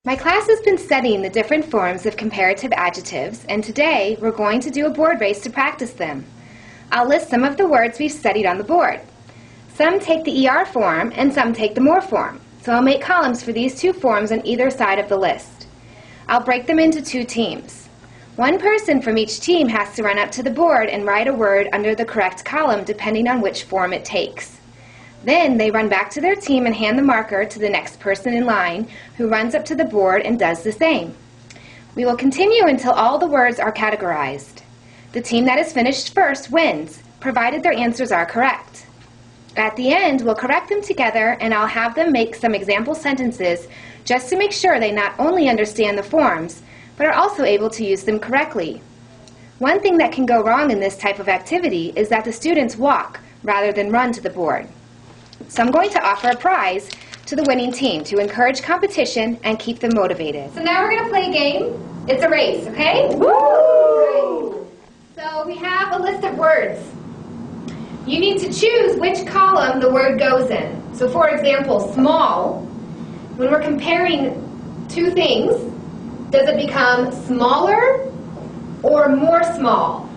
My class has been studying the different forms of comparative adjectives, and today we're going to do a board race to practice them. I'll list some of the words we've studied on the board. Some take the ER form and some take the MORE form, so I'll make columns for these two forms on either side of the list. I'll break them into two teams. One person from each team has to run up to the board and write a word under the correct column depending on which form it takes. Then they run back to their team and hand the marker to the next person in line, who runs up to the board and does the same. We will continue until all the words are categorized. The team that is finished first wins, provided their answers are correct. At the end, we'll correct them together, and I'll have them make some example sentences just to make sure they not only understand the forms, but are also able to use them correctly. One thing that can go wrong in this type of activity is that the students walk rather than run to the board. So I'm going to offer a prize to the winning team to encourage competition and keep them motivated. So now we're going to play a game. It's a race, okay? Woo! So we have a list of words. You need to choose which column the word goes in. So for example, small, when we're comparing two things, does it become smaller or more small?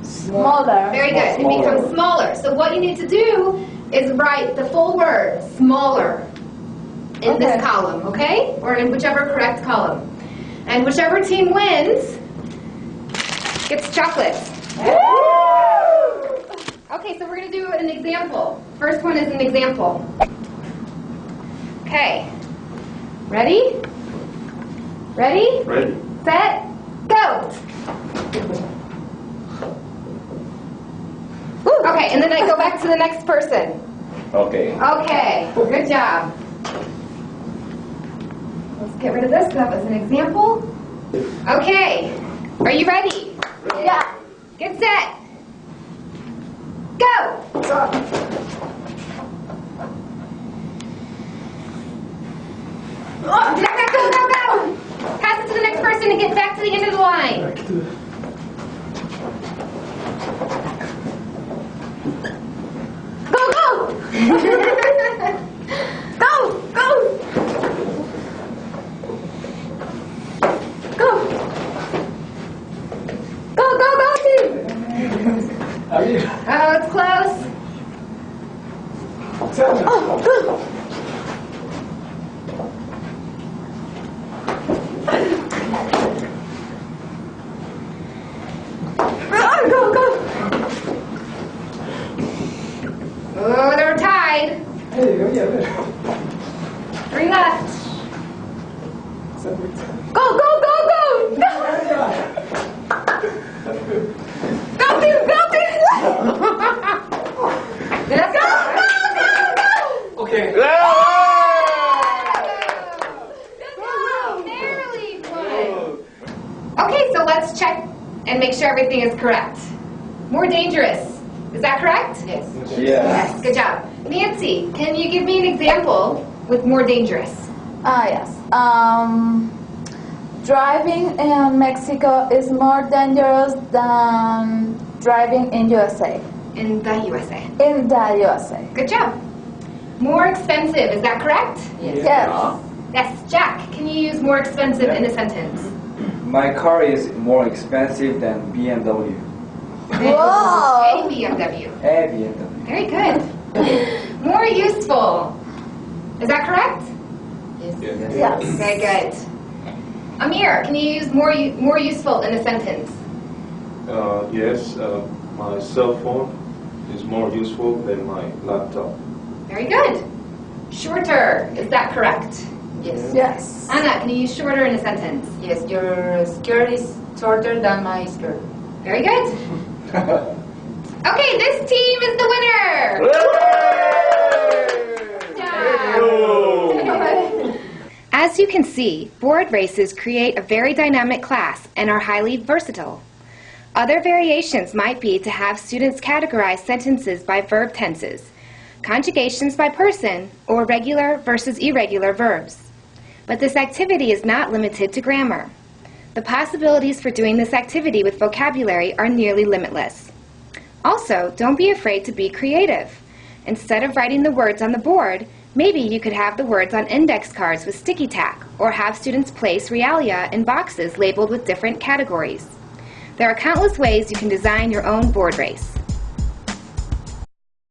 Smaller. Very good. It becomes smaller. So what you need to do is write the full word, smaller, in this column, okay? Or in whichever correct column. And whichever team wins gets chocolates. Okay, so we're going to do an example. First one is an example. Okay. Ready? Ready? Ready. Set, go! Okay, and then I go back to the next person. Okay. Okay, good job. Let's get rid of this, that was an example. Okay, are you ready? Yeah. Get set. Go! Go, go, go, go! Pass it to the next person and get back to the end of the line. Go, go! Go, go! Go! Go, go, go, team! Oh, it's close. Oh, go! Go, go! Oh, they're tied. Three left. Go, go, go, go! Go, team, go, team! Let's go, go, go, go! Okay. Barely won. Okay, so let's check and make sure everything is correct. More dangerous. Is that correct? Yes. Yes, good job. Nancy, can you give me an example with more dangerous? Yes. Driving in Mexico is more dangerous than driving in USA. In the USA. In the USA. Good job. More expensive, is that correct? Yes. Yes, Jack, can you use more expensive in a sentence? My car is more expensive than BMW. Whoa! A BMW. A BMW. Very good. More useful. Is that correct? Yes. Very good. Amir, can you use more useful in a sentence? Yes, my cell phone is more useful than my laptop. Very good. Shorter, is that correct? Yes. Yes. Anna, can you use shorter in a sentence? Yes, your skirt is shorter than my skirt. Very good. Okay, this team is the winner. Good job. As you can see, board races create a very dynamic class and are highly versatile. Other variations might be to have students categorize sentences by verb tenses, conjugations by person, or regular versus irregular verbs. But this activity is not limited to grammar. The possibilities for doing this activity with vocabulary are nearly limitless. Also, don't be afraid to be creative. Instead of writing the words on the board, Maybe you could have the words on index cards with sticky tack, or have students place realia in boxes labeled with different categories. There are countless ways you can design your own board race.